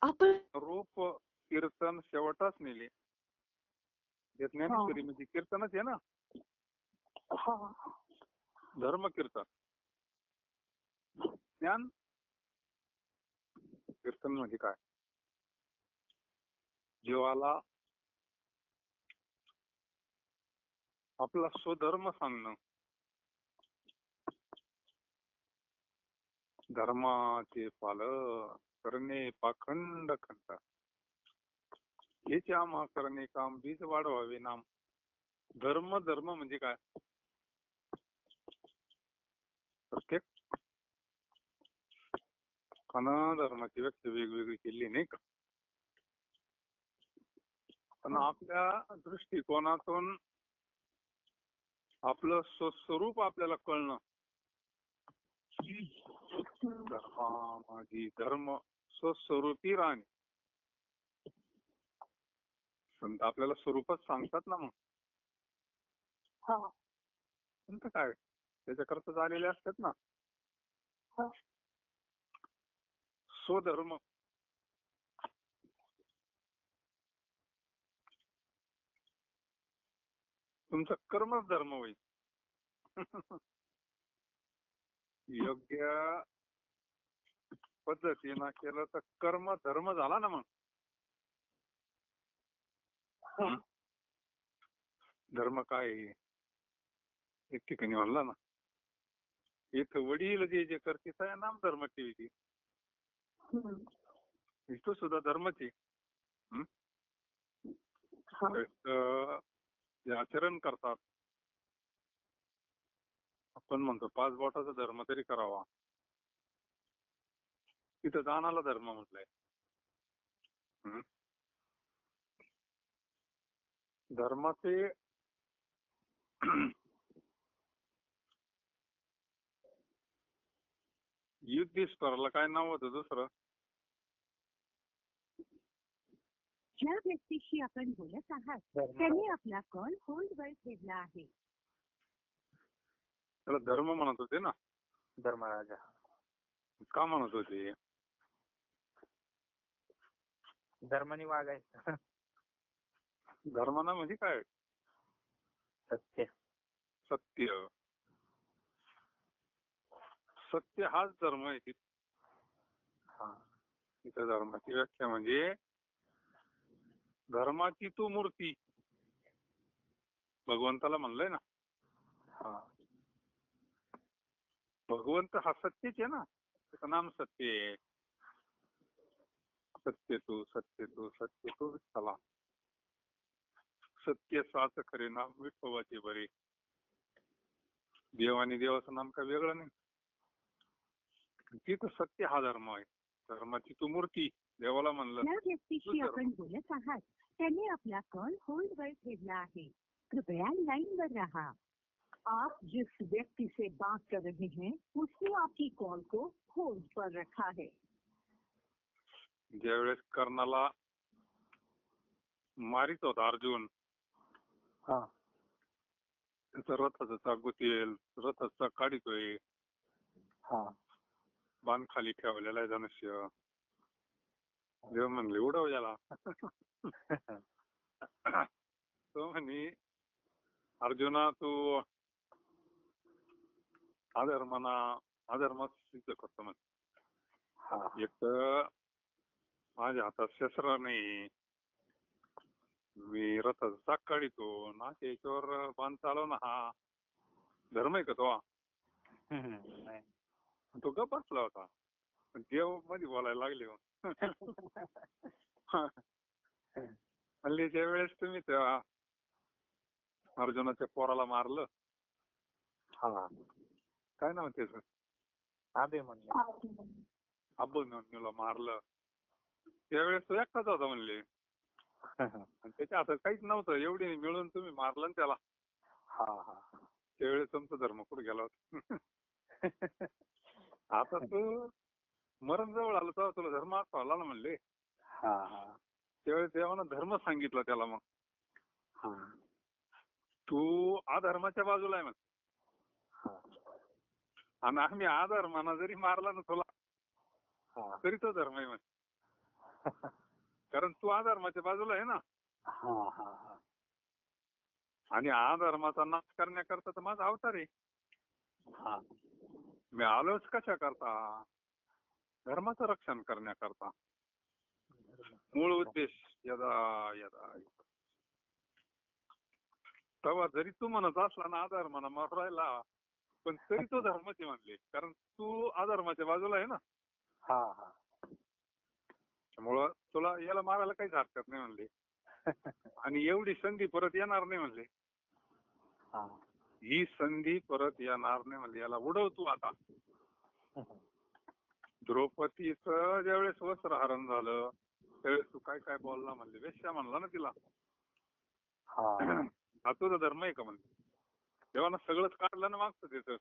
आपण रूप कीर्तन शेवटाच नेले. ज्ञानेश्वरी म्हणजे कीर्तनच आहे ना. धर्म कीर्तन, ज्ञान कीर्तन म्हणजे काय? जीवाला आपला स्वधर्म सांगणं, धर्माचे पालन करणे पाखंड खंड, हेचे आम्हा करणे काम बीज वाढवावे नाम. धर्म धर्म म्हणजे काय? प्रत्येक धर्माची व्याख्या वेगवेगळी केली नाही का? पण आपल्या दृष्टिकोनातून आपलं स्वस्वरूप आपल्याला कळणं, धर्मामागी धर्म स्वस्वरूपी राहणे. संत आपल्याला स्वरूपच सांगतात ना. मग संत काय त्याच्याकरता झालेले असतात ना. स्वधर्म तुमचा कर्मच धर्म होईल. योग्य पद्धतीनं केलं तर कर्म धर्म झाला ना. मग धर्म काय एक ठिकाणी म्हणला ना, इथं वडील जे जे करते त्या नाम धर्म ठेवी, इथं सुद्धा धर्मच आहे. जे आचरण करतात, आपण म्हणतो 5 बोटाचा धर्म तरी करावा, तिथं दानाला धर्म म्हटलंय. धर्माचे युद्धीश्वराला काय नाव होतं दुसरं? ज्या व्यक्तीशी आपण बोलत आहात त्यांनी आपला कॉल होल्डवर ठेवला आहे. त्याला धर्म म्हणत होते ना. धर्मराजा का म्हणत होते? धर्माने वागायचं. धर्माना म्हणजे काय? सत्य. सत्य. सत्य हाच धर्म आहे. तिथं धर्माची व्याख्या म्हणजे धर्माची तू मूर्ती. भगवंताला म्हणलंय ना. भगवंत हा सत्यच आहे ना. त्याचं नाम सत्य आहे. सत्य तू सत्य तू सत्य तू विठ्ठला. सत्य साच खरे नाम विठोबाचे बरे. देव आणि देवाचं नाम काय वेगळं नाही. तिथं सत्य हा धर्म आहे. धर्माची तू मूर्ती. देवाला म्हणलं. ज्या व्यक्तीशी आपण बोलत आहात त्यांनी आपला कॉल होल्डवर ठेवला आहे. कृपया लाइन पर रहा. आप जिस व्यक्ति से बात कर रहे हैं उसने आपकी कॉल को होल्ड पर रखा है. ज्यावेळेस कर्णाला मारित होता अर्जुन, त्याचा रथाचा चागुतील रथाचा काढितोय, बाण खाली ठेवलेला आहे धनुष्य. देव म्हणले उडव याला. तो म्हणे अर्जुना तू अधर्म सिद्ध करतो म्हणे. एक तर माझ्या हातात शस्त्र नाही, मी रथाचा चाक काढितो ना, त्याच्यावर बाण चालवणं हा धर्म आहे का तो? तो गप्प बसला होता. देव मध्ये बोलायला लागले. हल्लीच्या वेळेस तुम्ही त्या अर्जुनाच्या पोराला मारलं, काय नाव त्याचं? अभिमन्यूला मारलं. त्यावेळेस तो एकटाच होता म्हणले, आणि त्याच्या हातात काहीच नव्हतं. एवढी मिळून तुम्ही मारलं ना त्याला. त्यावेळेस तुमचा धर्म कुठे गेला होता? आता तू मरण जवळ आलं तेव्हा तुला धर्म आठवला ना म्हणले. त्यावेळेस देवानं धर्म सांगितला त्याला. मग तू अधर्माच्या बाजूला आहे म्हण, आणि आम्ही अधर्माना जरी मारला ना तुला तरी तो धर्म आहे म्हण. कारण तू अधर्माच्या बाजूला आहे ना. हा हा हा. आणि अधर्माचा नाश करण्याकरता तर माझा अवतार आहे. हा. मी आलोच कशा करता? धर्माचं रक्षण करण्याकरता. मूळ उद्देश यदा यदा. तेव्हा जरी तू म्हणत असला ना अधर्माना मारू राहिला, पण तरी तो धर्माचे म्हणले, कारण तू अधर्माच्या बाजूला आहे ना. हा हा. त्यामुळं तुला याला मारायला काहीच हरकत नाही म्हणले. आणि एवढी संधी परत येणार नाही म्हणले. हा. ही संधी परत येणार नाही म्हणले. याला उडव तू आता. द्रौपदीचं ज्यावेळेस वस्त्रहरण झालं त्यावेळेस तू काय काय बोलला म्हणले. वेश्या म्हणला ना तिला. हा तुझा धर्म आहे का म्हणले. तेव्हा सगळंच काढलं ना मागचं त्याचं.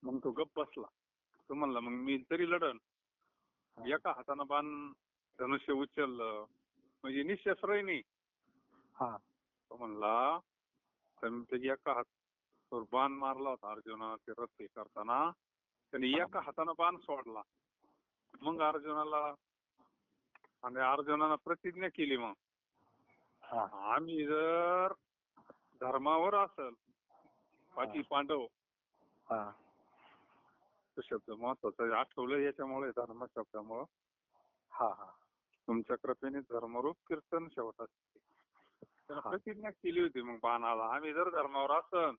मग तो गप्प बसला. तो म्हणला मग मी तरी लढन. एका हातानं बाण धनुष्य उचललं म्हणजे निशस्त्रही नाही. तो म्हणला तर त्याची एका हात बाण मारला होता अर्जुना ते रथ हे करताना. त्याने एका हातानं बाण सोडला. मग अर्जुनानं प्रतिज्ञा केली मग आम्ही जर धर्मावर असल पाठी पांडव तो शब्द महत्वाचा आठवलं याच्यामुळे धर्म शब्दामुळं. तुमच्या कृपेने धर्मरूप कीर्तन शेवट असते. त्यानं प्रतिज्ञा केली होती मग बाणाला आम्ही जर धर्मावर असल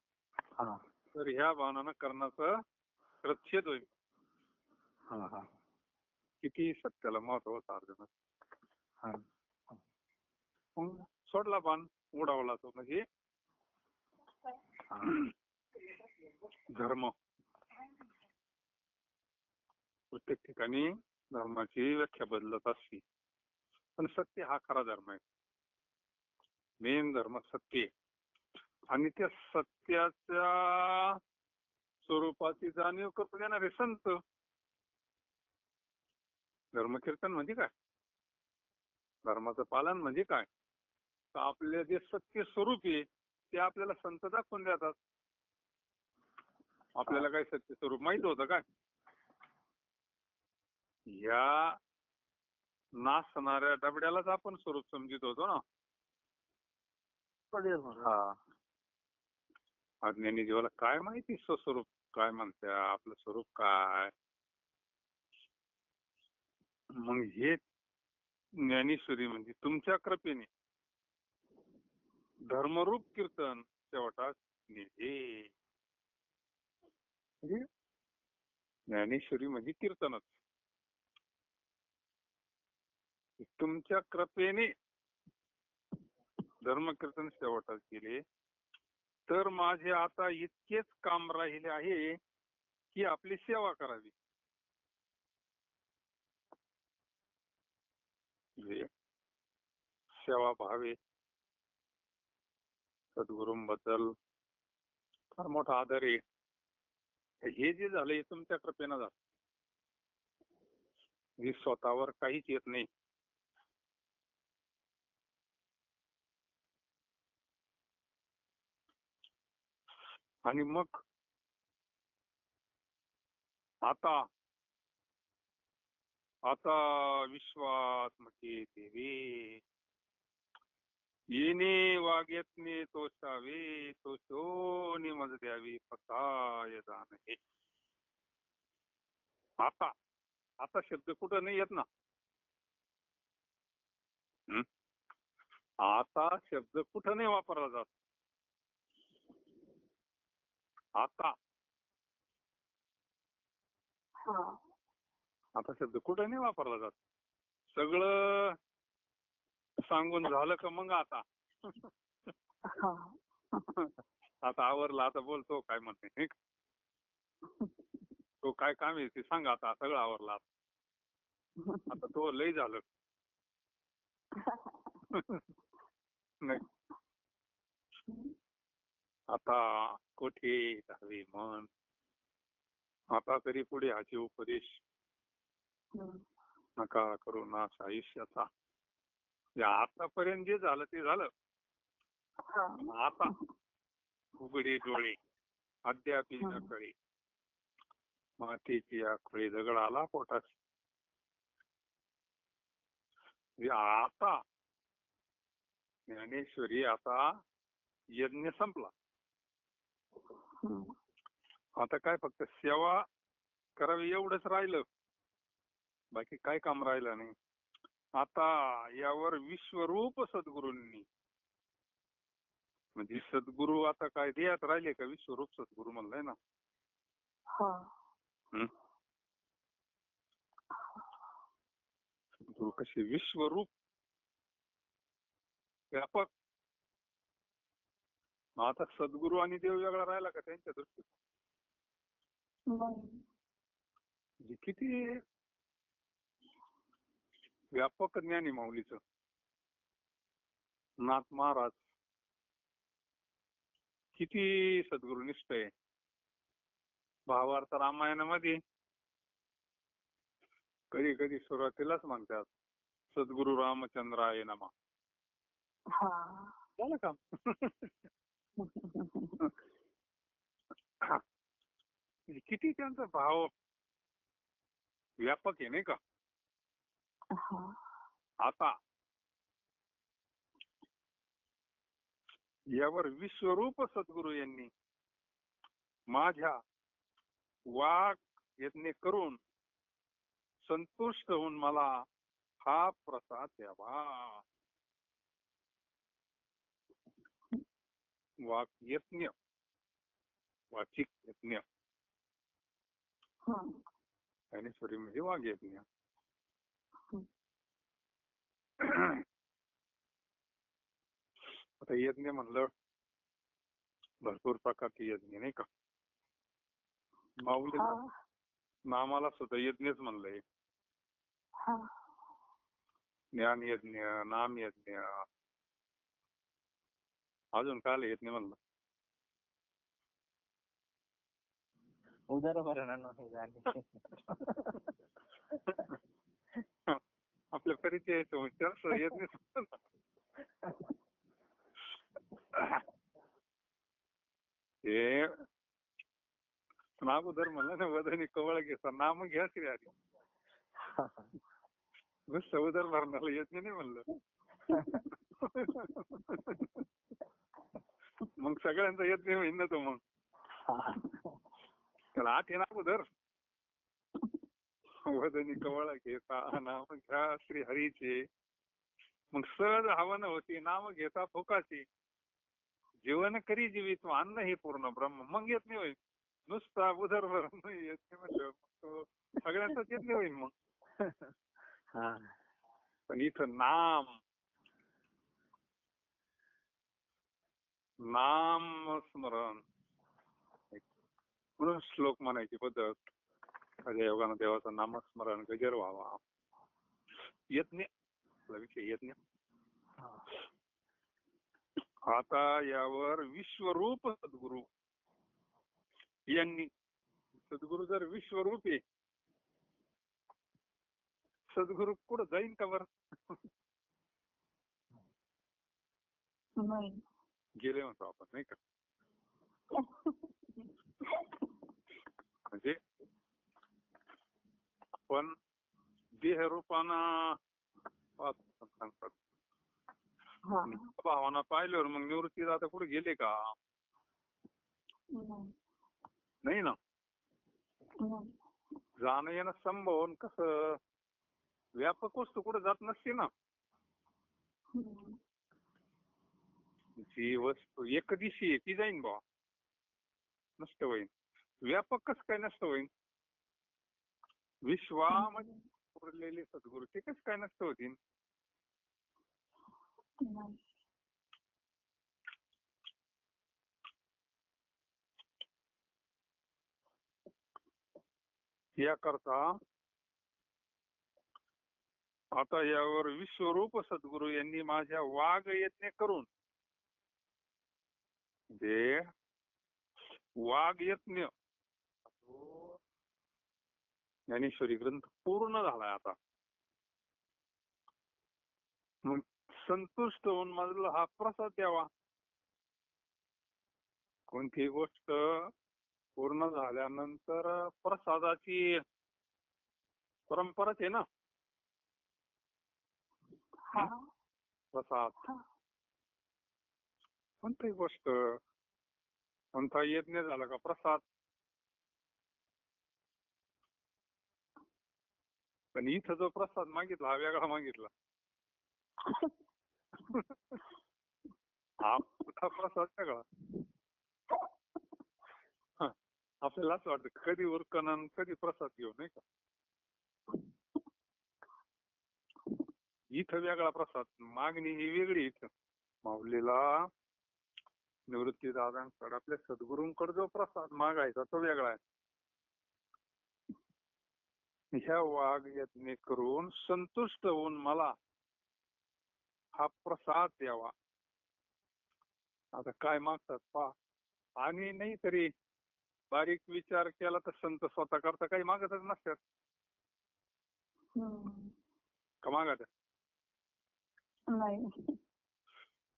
तर ह्या बाणानं कर्णाचं प्रच्छेद होईल. किती सत्याला महत्व होतं अर्जुनाचं. मग सोडला बाण उडावला तो म्हणजे धर्म. प्रत्येक ठिकाणी धर्माची व्याख्या बदलत असते पण सत्य हा खरा धर्म आहे. मेन धर्म सत्य आहे. आणि त्या सत्याच्या स्वरूपाची जाणीव करून देणारे संत. धर्मकीर्तन म्हणजे काय? धर्माचं पालन म्हणजे काय? तर आपले जे सत्य स्वरूप आहे ते आपल्याला संत दाखवून देतात. आपल्याला काय सत्य स्वरूप माहित होतं काय? या नाचणाऱ्या डबड्यालाच आपण स्वरूप समजित होतो ना. अज्ञानी जीवाला काय माहिती स्वस्वरूप काय म्हणत्या, आपलं स्वरूप काय. मग हे ज्ञानेश्वरी म्हणजे तुमच्या कृपेने धर्मरूप कीर्तन शेवटास निघे. ज्ञानेश्वरी म्हणजे कीर्तनच. तुमच्या कृपेने धर्मकीर्तन शेवटास गेले तर माझे आता इतकेच काम राहिले आहे की आपली सेवा करावी. सेवा भावे. सद्गुरूंबद्दल फार मोठा आदर आहे. हे जे झालं हे तुमच्या कृपेनं झालं. हे स्वतःवर काहीच येत नाही. आणि मग आता विश्वात्मके देवे येणे वागेतने तोषावे तो शोनी मज द्यावी पताय जाणे. आता शब्द कुठं नाही येत ना. आता शब्द कुठं नाही वापरला जात. आता शब्द कुठं नाही वापरला जात. सगळं सांगून झालं का मग आता आवरला. आता बोलतो काय म्हणते तो काय काम आहे ते सांग. आता सगळं आवरला. आता तो लय झालं नाही. आता कोठे जावे मन. आता तरी पुढे हाची उपदेश नका करू नाश आयुष्याचा. आतापर्यंत जे झालं ते झालं. आता उघडे डोळे अद्याप न कळे मातीची आखळी दगड आला पोटात. आता ज्ञानेश्वरी, आता यज्ञ संपला, आता काय फक्त सेवा करावी एवढंच राहिलं, बाकी काय काम राहिलं नाही. आता यावर विश्वरूप सद्गुरूंनी, म्हणजे सद्गुरू आता काय देयात राहिले का? विश्वरूप सद्गुरू म्हणलंय ना. सद्गुरू कसे? विश्वरूप, व्यापक. आता सद्गुरू आणि देव वेगळा राहिला का त्यांच्या दृष्टीत? किती व्यापक ज्ञान आहे माऊलीचं. नाथ महाराज किती सद्गुरुनिष्ठ आहे. भावार्थ रामायणामध्ये कधी कधी सुरुवातीलाच म्हणतात सद्गुरू रामचंद्राय नमः. झालं काम. किती त्यांचा भाव व्यापक आहे नाही का. आता यावर विश्वरूप सद्गुरू यांनी माझ्या वाक यत्न करून संतुष्ट होऊन मला हा प्रसाद द्यावा. वाक यज्ञ, वाचिक यज्ञ, ज्ञानेश्वरी म्हणजे वाघ यज्ञ. आता यज्ञ म्हणलं भरपूर प्रकारचे यज्ञ नाही का. माऊली नामाला सुद्धा यज्ञच म्हणलंय. ज्ञान यज्ञ, नाम यज्ञ, अजून काय यज्ञ म्हणलं? आपल्या परिचय येतो यज्ञ. हे अगोदर म्हणलं ना, वदनी कवळ घेता नाम घ्या श्री हरी. उदर भरणाला यज्ञ नाही म्हणलं. मग सगळ्यांचा यज्ञ होईल ना तो. मग त्याला आठ आहे ना अगोदर. वदनी कवळ घेता नाम घ्या श्री हरीचे. मग सहज हवन होती नाम घेता फुकाची. जीवन करी जीवित अन्न हे पूर्ण ब्रह्म. मग यज्ञ होईल. नुसता उदरभर यज्ञ म्हणलं सगळ्यांचाच यज्ञ होईल मग. पण इथं नाम स्मरण म्हणून श्लोक म्हणायची पद्धत. माझ्या योगानं देवाचं नामस्मरण गजर व्हावा. यज्ञ विषय यज्ञ. आता यावर विश्वरूप सद्गुरू यांनी, सद्गुरू जर विश्वरूप आहे, सद्गुरू कुठं जाईन का बरं? गेले म्हणतो आपण नाही का. म्हणजे आपण देहरूपानं सांगतात भावाना पाहिल्यावर मग निवृत्ती आता कुठे गेले का? नाही ना. जाणं येणं संभवून कसं व्यापक वस्तू कुठे जात नसते ना. जी वस्तू एक दिवशी आहे ती जाईन बा, नष्ट होईन. व्यापक कसं काय नष्ट होईन? विश्वामध्ये उरलेले सद्गुरू ते कसं काय नष्ट होतील? याकरता आता यावर विश्वरूप सद्गुरू यांनी माझ्या वाघ यज्ञ करून, जे वाघ यज्ञ ज्ञानेश्वरी ग्रंथ पूर्ण झालाय आता. मग संतुष्ट होऊन मला हा प्रसाद द्यावा. कोणतीही गोष्ट पूर्ण झाल्यानंतर प्रसादाची परंपराच आहे ना. हा प्रसाद. हा कोणतीही गोष्ट, कोणता यज्ञ झाला का प्रसाद. पण इथं जो प्रसाद मागितला हा वेगळा मागितला. हा प्रसाद वेगळा. आपल्याला असं वाटतं कधी उरकन आणि कधी प्रसाद घेऊ, नाही का. इथं वेगळा प्रसाद, मागणी ही वेगळी. इथं माऊलीला निवृत्ती दादांकडे आपल्या सद्गुरूंकडे जो प्रसाद मागायचा तो वेगळा आहे. ह्या वाघ यज्ञ करून संतुष्ट होऊन मला हा प्रसाद द्यावा. आता काय मागतात पहा. आणि नाही तरी बारीक विचार केला तर संत स्वतः करता काही मागतच नसतात का मागत. नाही.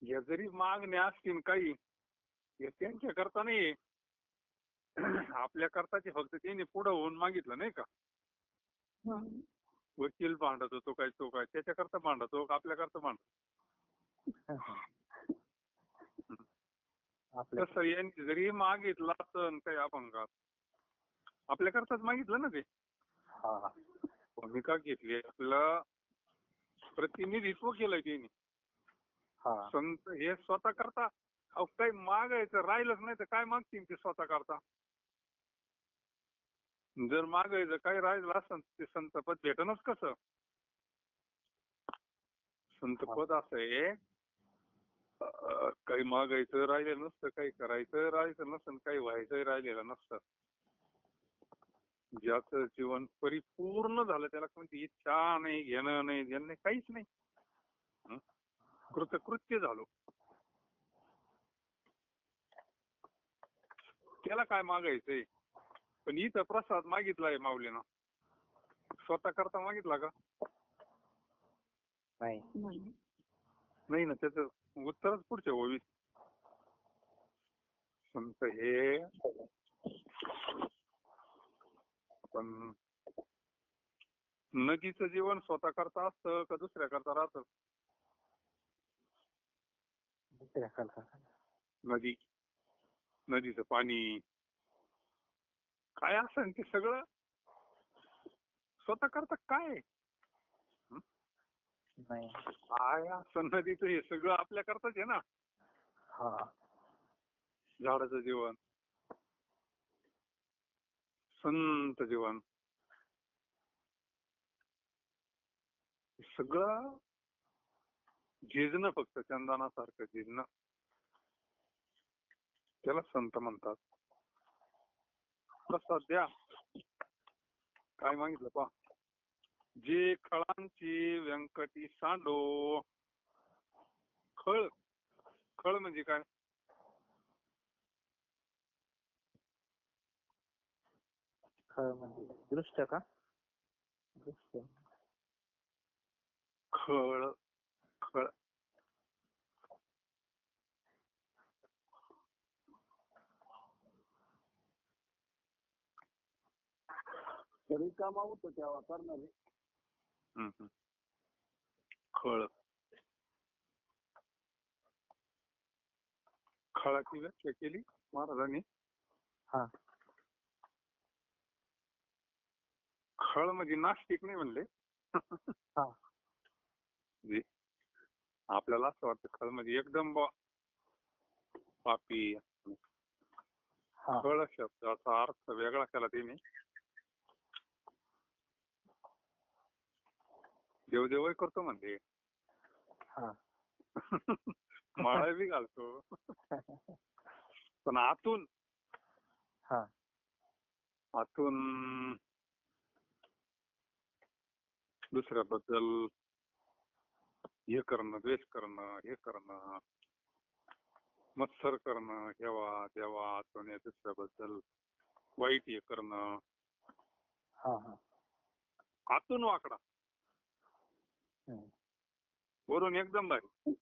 या जरी मागण्या असतील काही, हे त्यांच्या करता नाही, आपल्या करताचे फक्त त्यांनी पुढे होऊन मागितलं, नाही का. वकील भांडत होतो काय तो काय, त्याच्याकरता भांडतो का आपल्याकरता भांडतो. तसं यांनी जरी मागितलं असं काही अभंगात आपल्याकरताच मागितलं ना ते. भूमिका घेतली, आपलं प्रतिनिधित्व केलंय त्यांनी. संत हे स्वतः करता काही मागायचं राहिलंच नाही तर काय मागतील ते स्वतः करता. जर मागायचं काही राहिलं असं ते संतपद भेटणच कसं. संतपद असं आहे, काही मागायचं राहिलेलं नसतं, काही करायचं राहायचं नसतं, काही व्हायचं राहिलेलं नसतं. ज्याचं जीवन परिपूर्ण झालं त्याला कोणती इच्छा नाही, घेणं नाही, देणं नाही, काहीच नाही. कृतकृत्य झालो. त्याला काय मागायचंय. पण इथं प्रसाद मागितलाय माऊलीनं, स्वतः करता मागितला का. नाही ना. त्याचं उत्तरच पुढचे होईल. संत हे पण नदीचं जीवन स्वतः करता असतं का दुसऱ्या करता राहतं. नदी, नदीचं पाणी काय असं ते सगळं स्वतः करता काय. काय असं नदीचं हे सगळं आपल्या करताच आहे ना. झाडाचं जीवन, संत जीवन, सगळं झिजणं, फक्त चंदनासारखं झिजणं, त्याला संत म्हणतात. प्रसाद द्या. काय मागितलं पहा. जे खळांची व्यंकटी सांडो. खळ, खळ म्हणजे काय. दृष्ट का. खळ, खळ रिकामा होतो तेव्हा करणारे. खळ, खळाची व्याख्या केली महाराजांनी. खळ म्हणजे नास्तिक नाही म्हणले. आपल्याला असं वाटतं खळ म्हणजे एकदम पापी. खळ शब्दाचा अर्थ वेगळा केला तिने. देवदेवही करतो म्हणते, माळा बी घालतो, पण आतून आतून दुसऱ्याबद्दल हे करणं, द्वेष करणं, हे करणं, मत्सर करणं, हेवा देवा आतून दुसऱ्याबद्दल वाईट हे करणं, आतून वाकडा, वरून एकदम भारी.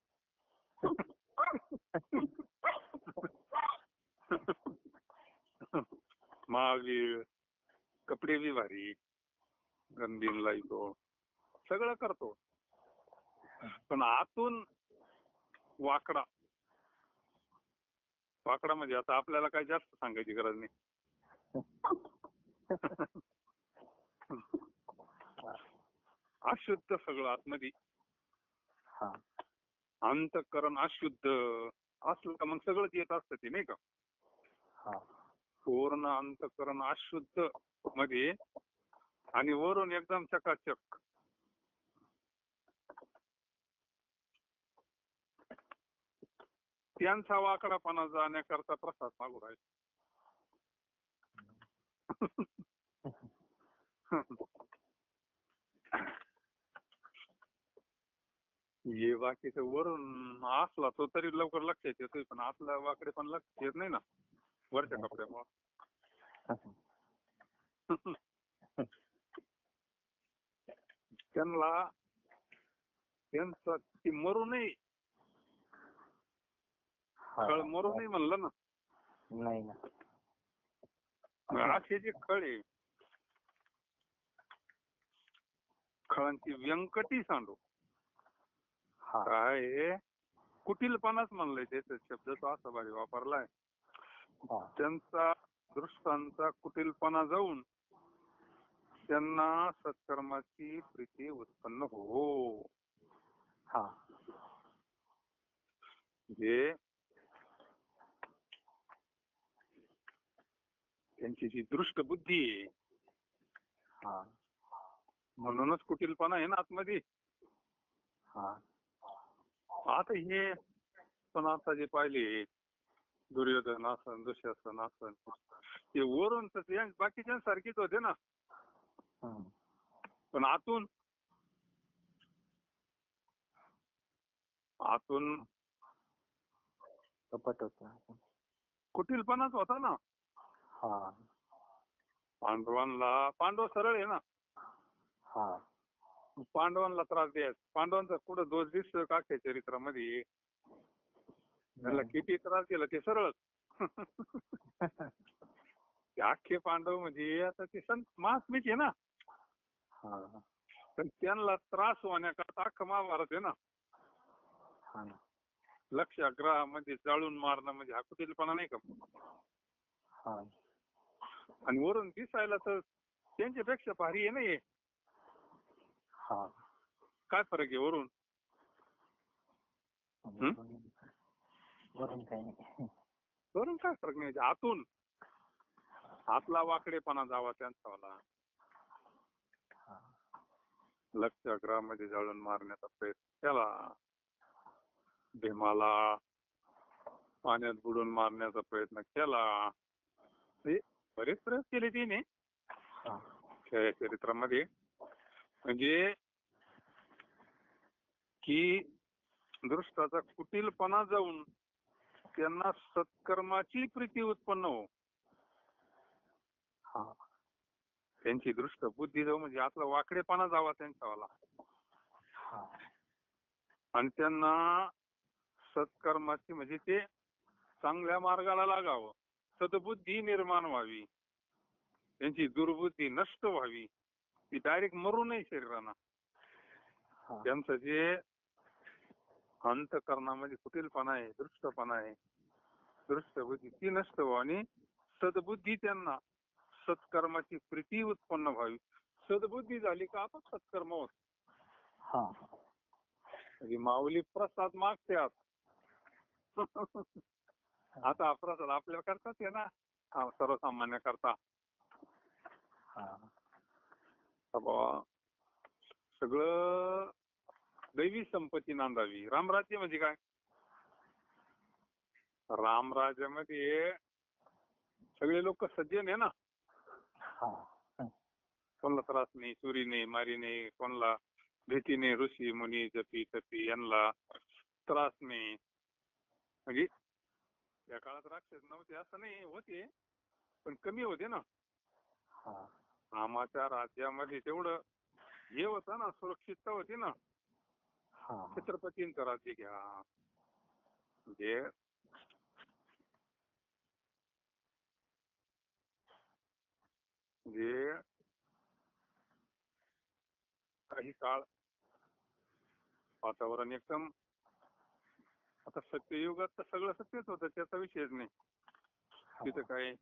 महावीर कपडे बी भारी, गंदीन लाईतो, सगळं करतो. पण आतून वाकडा वाकडा म्हणजे आता आपल्याला काही जास्त सांगायची गरज नाही. अशुद्ध सगळं आतमध्ये, अंतःकरण अशुद्ध असलं का मग सगळंच येत असतं ते, नाही का. पूर्ण अंतःकरण अशुद्ध मध्ये आणि वरून एकदम चकाचक. त्यांचा वाकडापणा जाण्याकरता प्रसाद मागू राहील. हे बाकीचं वरून असला तो तरी लवकर लक्षात येतोय, पण आतला वाकडे पण लक्षात येत नाही ना वरच्या कपड्यामुळे. त्यांना त्यांचं ती मरू नये, खळ मरू नये म्हणलं ना. नाही ना. असे जे खळ आहे, खळांची व्यंकटी सांडू काय कुटीलपणाच म्हणलंय, त्याचा शब्द तो असा भारी वापरलाय. त्यांचा दृष्टांचा कुटीलपणा जाऊन त्यांना सत्कर्माची प्रीती उत्पन्न हो. हे त्यांची जी दृष्ट बुद्धी आहे, म्हणूनच कुटीलपणा आहे ना आतमध्ये. आता हे पण आता जे पाहिले दुर्योधन असन, दुःशासन असन, ते वरून तर बाकीच्या सारखीच होते ना, पण आतून कपट होत, कुटीलपणाच होता ना. पांडव सरळ आहे ना. पांडवांना त्रास द्यायचा, पांडवांचा कुठं दोष दिसतोय का त्या चरित्रामध्ये? त्यांना किती त्रास दिला ते सरळच. ते अख्खे पांडव म्हणजे आता ते संत महात्मीच आहे ना, पण त्यांना त्रास होण्याकरता अख्खा महाभारत आहे ना. लक्षाग्रहामध्ये जाळून मारणं म्हणजे हा कुटीलपणा नाही का? आणि वरून दिसायला तर त्यांच्यापेक्षा भारी आहे ना हे. काय फरक आहे वरून? वरून काय फरक नाही, आतून आतला वाकडेपणा जावा त्यांचा. लक्षाग्रहामध्ये जाळून मारण्याचा प्रयत्न केला, भीमाला पाण्यात बुडून मारण्याचा प्रयत्न केला, बरेच प्रयोग केले तिने त्या चरित्रामध्ये. म्हणजे की दृष्टाचा कुटीलपणा जाऊन त्यांना सत्कर्माची प्रीती उत्पन्न हो. त्यांची दृष्ट बुद्धी जाऊ म्हणजे आतला वाकडेपणा जावा त्यांच्यावाला, आणि त्यांना सत्कर्माची म्हणजे ते चांगल्या मार्गाला लागावं, सद्बुद्धी निर्माण व्हावी, त्यांची दुर्बुद्धी नष्ट व्हावी, ती डायरेक्ट मरू नये शरीराना. त्यांचं जे अंतःकरणामध्ये कुटीलपणा आहे, दृष्टपणा आहे, दृष्टबुद्धी ती नष्ट व्हावी आणि सद्बुद्धी त्यांना सत्कर्माची प्रीती उत्पन्न व्हावी. सद्बुद्धी झाली का आपण सत्कर्म होत. म्हणजे माऊली प्रसाद मागतात. आता हा प्रसाद आपल्याला करतात आहे ना, सर्वसामान्य करता. सगळं दैवी संपत्ती नांदावी. रामराज्य म्हणजे काय? रामराज्यामध्ये सगळे लोक सज्जन आहे ना, कोणाला त्रास नाही, चोरी नाही, मारी नाही, कोणाला भीती नाही, ऋषी मुनी जपी तपी यांना त्रास नाही. म्हणजे त्या काळात राक्षस नव्हते असं नाही, होते पण कमी होते ना. रामाच्या राज्यामध्ये तेवढं हे होतं ना, सुरक्षितता होती ना. छत्रपतींचं राज्य घ्या, म्हणजे काही काळ वातावरण एकदम, आता सत्ययुगात तर सगळं सत्यच होतं, त्याचा विषयच नाही. तिथं काय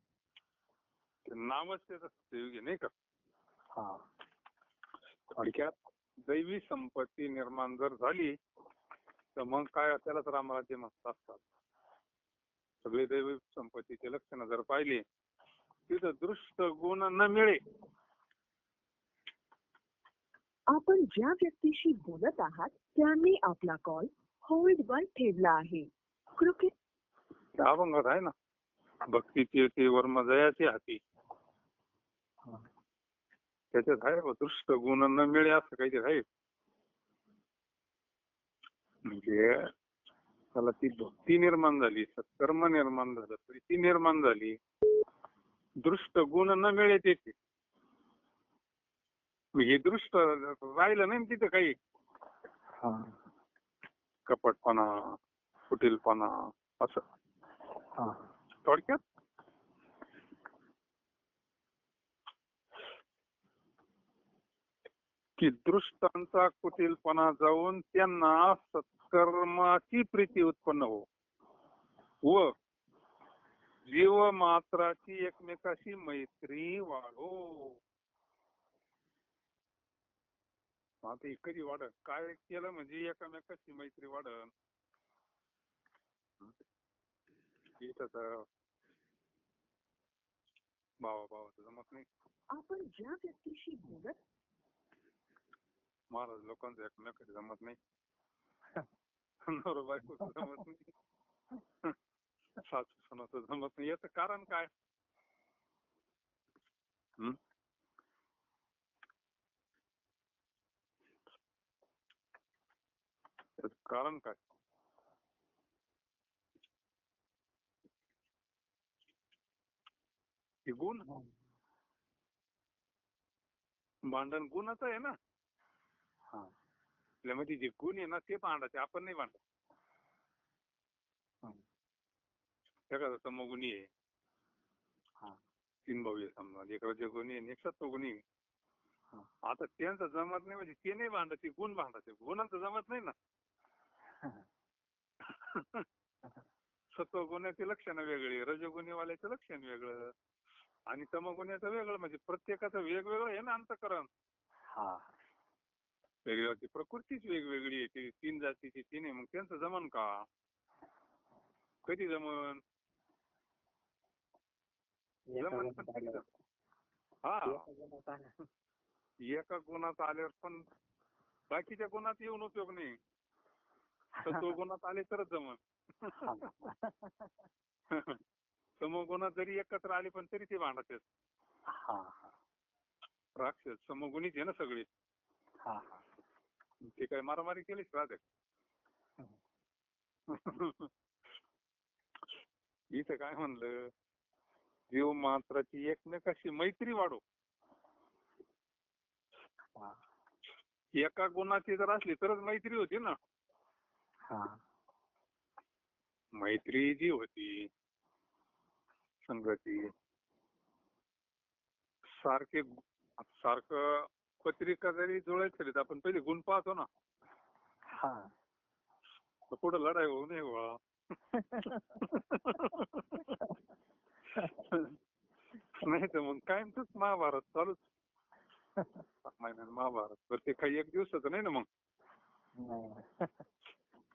ते नामच त्याचं सत्ययुग आहे, नाही का. थोडक्यात दैवी संपत्ती निर्माण जर झाली तर मग काय त्यालाच रामराज्य म्हणतात असतात. सगळे दैवी संपत्तीचे लक्षणं जर पाहिली तिथं दृष्ट गुण न मिळे. आपण ज्या व्यक्तीशी बोलत आहात त्यांनी आपला कॉल होल्ड वर ठेवला आहे. कृपया अभंगात आहे ना, भक्तीची येते वर्म जयाची हाती, त्याच्यात आहे बा, दृष्ट गुण न मिळे असं काहीतरी आहे. म्हणजे त्याला ती भक्ती निर्माण झाली, सत्कर्म निर्माण झालं, प्रीती निर्माण झाली, दृष्ट गुण न मिळे त्याचे, हे दृष्ट राहिलं नाही तिथं काही. कपटपणा, कुटीलपणा असं थोडक्यात. की दृष्टांचा कुटीलपणा जाऊन त्यांना सत्कर्माची प्रीती उत्पन्न हो व जीव मात्राची एकमेकाशी मैत्री वाढो. आता ही कधी वाढ काय केलं म्हणजे एकमेकाशी मैत्री वाढन. इथं तर भावाचं जमत नाही. आपण ज्या व्यक्तीशी बोलत महाराज लोकांचं एकमेकाशी जमत नाही. नवरा बायकोचं जमत नाही, सासू सुनाचं जमत नाही. याचं कारण काय? कारण काय? हे गुण, भांडण गुणाचं आहे ना. आपल्यामध्ये जे गुण आहे ना ते भांडायचे, आपण नाही भांडत. एखादा समगुणी आहे, 3 भाऊ आहे समजा, एक रजोगुणी आहे, एक सत्वगुणी आहे. आता त्यांचं जमत नाही म्हणजे ते नाही भांडत, ते गुण भांडायचे. गुणांचं जमत नाही ना. सत्वगुणाचे लक्षण वेगळे, रजोगुणीवाल्याचं लक्षण वेगळं आणि तमगुण्याचं वेगळं. म्हणजे प्रत्येकाचं वेगवेगळं आहे ना अंतःकरण. शरीराची प्रकृतीच वेगवेगळी आहे. 3 जातीची 3 आहे, मग त्यांचं जमन का? कधी जमन? एका गुणात आल्यावर पण बाकीच्या गुणात येऊन उपयोग नाही. सत्वगुणात आले तरच जमन. समगुणात जरी एकत्र आले पण तरी ते भांडतात. राक्षस समगुणीच आहे ना सगळे. ते काय मारामारी केलीच राहते. इथं काय म्हणलं, जीव मात्राची एकमेकाशी मैत्री वाढो. एका गुणाची जर असली तरच मैत्री होती ना. मैत्री जी होती, संगती सारखं पत्रिका जरी जुळायची तरी आपण पहिले गुण पाहतो ना. पुढे लढाई होऊ नये बा. नाही तर मग कायमच महाभारत चालूच. महाभारत तर ते काही एक दिवसाचं नाही ना. मग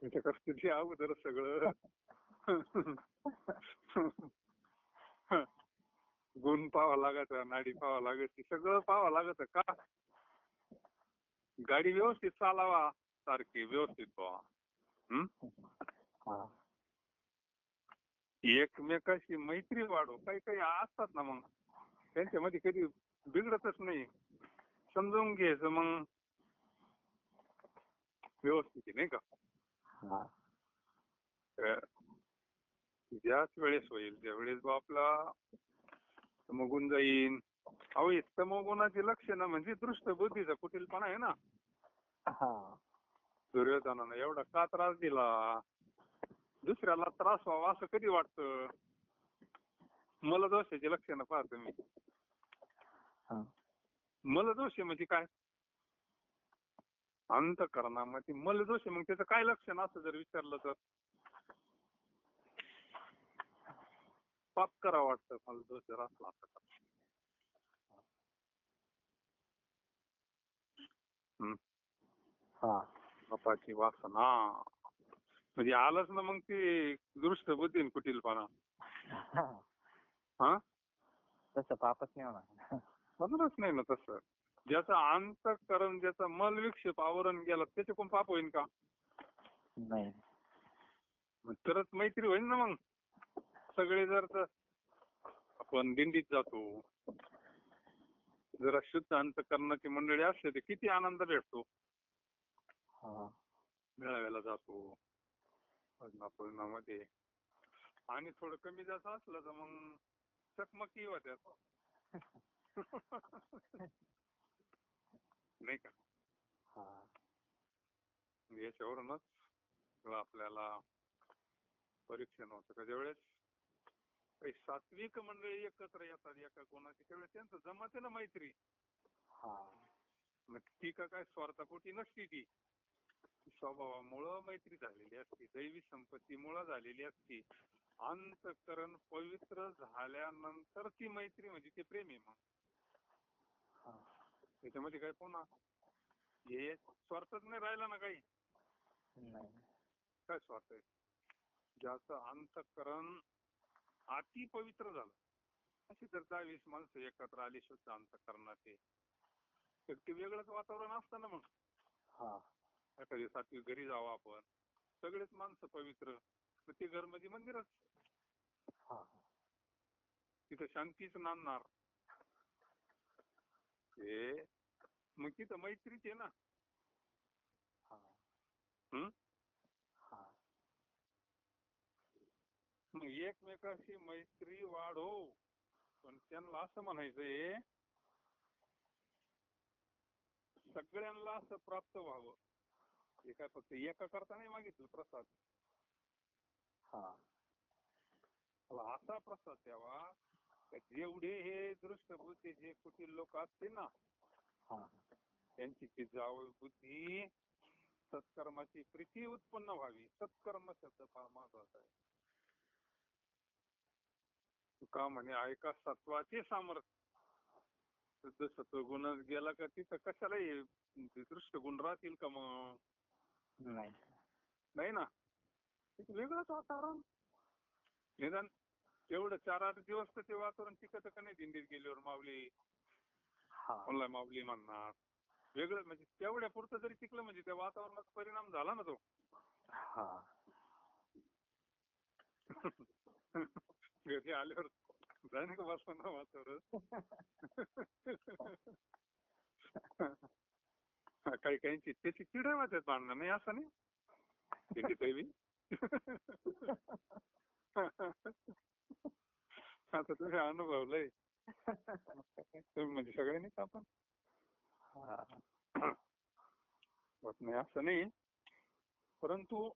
त्याच्या कसं अगोदर सगळं गुण पाहावं लागायचं, नाडी पाहावं लागायची, सगळं पाहावं लागायचं. का गाडी व्यवस्थित चालावा, सारखी व्यवस्थित व्हावा. एकमेकाशी मैत्री वाढो. काही काही असतात ना मग त्यांच्यामध्ये कधी बिघडतच नाही, समजून घ्यायचं मग व्यवस्थित, नाही का. ज्याच वेळेस होईल त्यावेळेस आपला समगुण जाईन. अहो समगुणाची लक्षणं म्हणजे दृष्ट बुद्धीचा कुटीलपणा आहे ना. दुर्योधनानं एवढा का त्रास दिला, दुसऱ्याला त्रास व्हावा असं कधी वाटतं. मलदोषाची लक्षणं पहा तुम्ही. मलदोष म्हणजे काय? अंतःकरणामध्ये मलदोष आहे. मग त्याचं काय लक्षण असं जर विचारलं तर पाप करावं वाटतं मलदोष जर असला तर. पापाची वासना म्हणजे आलंच ना मग ते दृष्ट बुद्धी आणि कुटीलपणा. हा तसं पापच नाही होणार. होणारच नाही ना तसं. ज्याचं अंतःकरण ज्याचा मल विक्षेप आवरण गेला त्याचे कोण पाप होईल का? नाही. तरच मैत्री होईल ना. मग सगळे जर आपण दिंडीत जातो, जरा शुद्ध अंतःकरणाची मंडळी असते तर किती आनंद भेटतो. मेळाव्याला जातो भजनामध्ये, आणि थोडं कमी जास्त असलं तर मग चकमकी होत्यात. नाही का? याच्यावरूनच आपल्याला परीक्षण होतं का ज्यावेळेस काही सात्विक मंडळी एकत्र येतात एका कोणाची, त्यावेळेस त्यांचं जमते ना मैत्री. मग ती का काय स्वार्थापोटी नसती, ती स्वभावामुळं मैत्री झालेली असते, दैवी संपत्तीमुळं झालेली असते. अंतःकरण पवित्र झाल्यानंतर ती मैत्री म्हणजे ते प्रेम आहे. मग त्याच्यामध्ये काय पुन्हा हे स्वार्थच नाही राहिला ना काही. काय स्वार्थ आहे? ज्याचं अंतःकरण अति पवित्र झालं, अशी जर 10-20 माणसं एकत्र आली शुद्ध अंतःकरणाचे, तर ते वेगळंच वातावरण असतं ना. मग एखाद्या सात्विक घरी जावं आपण, सगळेच माणसं पवित्र, ते घर म्हणजे मंदिरच. तिथं शांतीच नांदणार. हे मग तिथं मैत्रीच आहे ना. मग एकमेकाशी मैत्री वाढो, पण त्यांना असं म्हणायचंय सगळ्यांना असं प्राप्त व्हावं. हे काय फक्त एका करता नाही मागितलं प्रसाद, असा प्रसाद द्यावा जेवढे हे दृष्टबुद्धी जे कुठील लोक असतील ना, त्यांची ती जावळ बुद्धी सत्कर्माची प्रीती उत्पन्न व्हावी. सत्कर्म शब्द फार महत्वाचा आहे. तुका म्हणे ऐका सत्वाचे सामर्थ्य. शुद्ध सत्व गुण गेला का तिथं कशाला दृष्ट गुण राहतील का? मग नाही ना. वेगळंच वातावरण. निदान एवढं 4-8 दिवस तर ते वातावरण टिकत का नाही? दिंडीत गेल्यावर माऊली मला माऊली म्हणणार वेगळं, म्हणजे तेवढ्या पुरतं जरी टिकलं म्हणजे त्या वातावरणाचा परिणाम झाला ना तो. घरी आल्यावर जाय ना वाचन वातावरण. काही काहींची त्याची चिड वाटत भांडणं नाही, असं नाही. आता तुम्ही अनुभवलंय तुम्ही, म्हणजे सगळ्यांनीच आपण होत नाही असं नाही. परंतु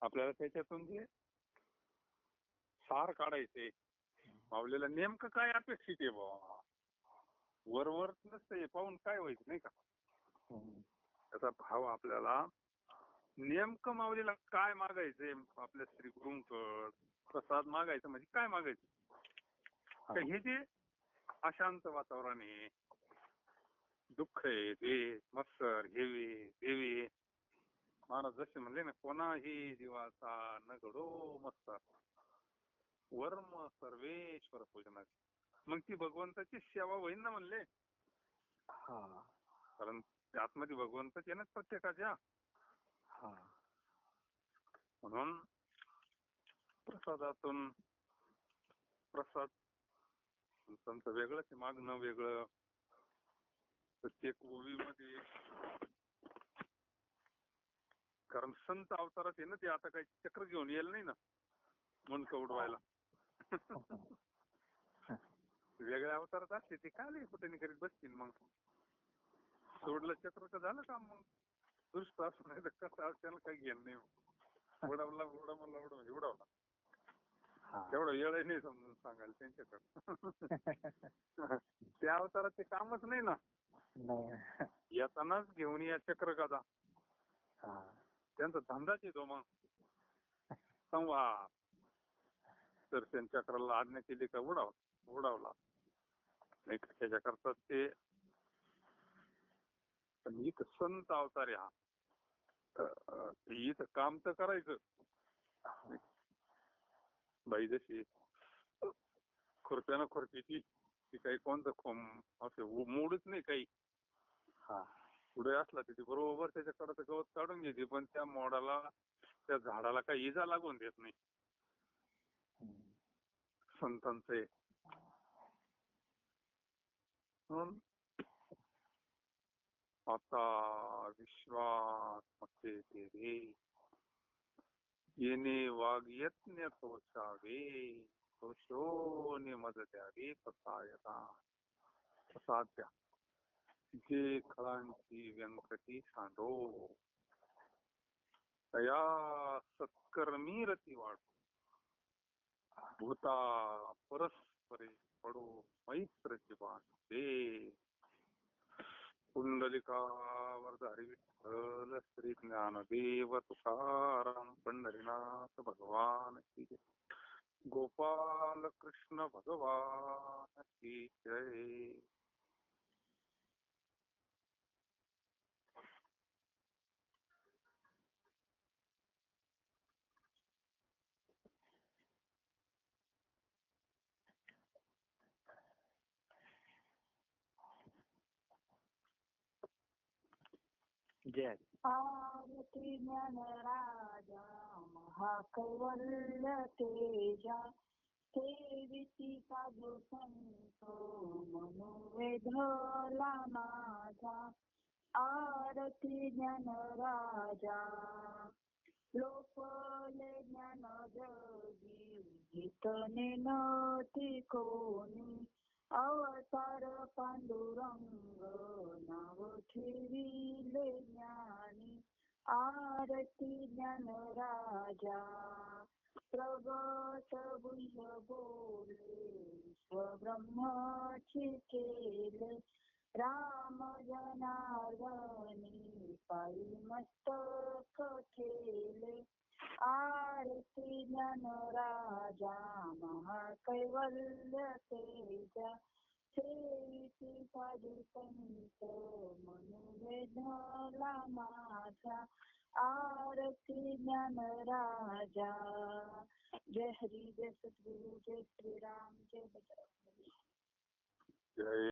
आपल्याला त्याच्यातून जे सार काढायचे, माऊलीला नेमकं काय अपेक्षित आहे बाबा, वरवर नसतं पाहून काय व्हायचं नाही का. त्याचा भाव आपल्याला नेमकं माऊलीला काय मागायचंय, आपल्या श्री गुरुंकड प्रसाद मागायचं म्हणजे काय मागायचं. हे जे अशांत वातावरण आहे, दुःख आहे, ते मत्सर हेवे देवे, महाराज जसे म्हणले ना, कोणाही जीवाचा न घडो मत्सर वर्म सर्वेश्वर पूजनाची. मग ती भगवंताची सेवा होईल ना म्हणले. कारण आतमध्ये भगवंतच आहे ना प्रत्येकाच्या. म्हणून प्रसादातून प्रसाद संत वेगळंच, मागणं वेगळं. प्रत्येक ओवीमध्ये, कारण संत अवतारात आहे ना ते, आता काही चक्र घेऊन येईल नाही ना मुंडकं उडवायला. वेगळ्या अवतारात असते ते काय कुठे करीत बसतील. मग सोडलं चक्र का झालं का. मग दृष्ट असं नाही तर कसं त्याला काही घेणं नाही. उडवला उडवला तेवढा वेळ नाही समजून सांगायला त्यांच्याकडे. त्या अवतारात ते कामच नाही ना. नाही. येतानाच घेऊन या चक्रगदा. हा. त्यांचा धंदाच येतो मग संवाद. तर त्यांच्या चक्राला आज्ञा केली का उडावला नाही का त्याच्या करतात ते. पण इथं संत अवतार आहे हा. इथं काम तर करायचं. बाई जशी खुरप्यानं खुरपीची ती काही कोणतं असे मोडच नाही काही. हा. पुढे असला तिथे बरोबर त्याच्याकडे गवत काढून घेते, पण त्या मोडाला त्या झाडाला काही इजा लागून देत नाही. संतांचे म्हणून आता विश्वास मते तेरे येणे वाघ यत्न तोचावे तो शोने मज द्यावे तसाद्या जे खळांची व्यंकटी सांडो तया सत्कर्मी रती वाढो भूता परस्परे पडो मैत्रची बांधे पुंडलिकावरधारी विठ्ठल श्री ज्ञानदेव तुकाराम पंढरीनाथ भगवान की गोपाल कृष्ण भगवान की जय. जय. आरती ज्ञान राजा महाकैवल्य तेजा सेविती साधू संतो मनोवेधला माझा. आरती ज्ञान राजा लोपले ज्ञान जगी जितने नती कोणी. अवतार पांडुरंग नाव ठेविले ज्ञानी. आरती ज्ञान राजा प्रगट गुह्य बोले स्वब्रह्मची केले. राम जनार्दनी पायी मस्तक ठेले. आरती ज्ञान राजा महाकैवल्य तेजा सेविती साधू संत मनोवेधला माझा. आरती ज्ञान राजा. जय हरी जय सद्गुरु जय श्री राम जय बजरंग. जय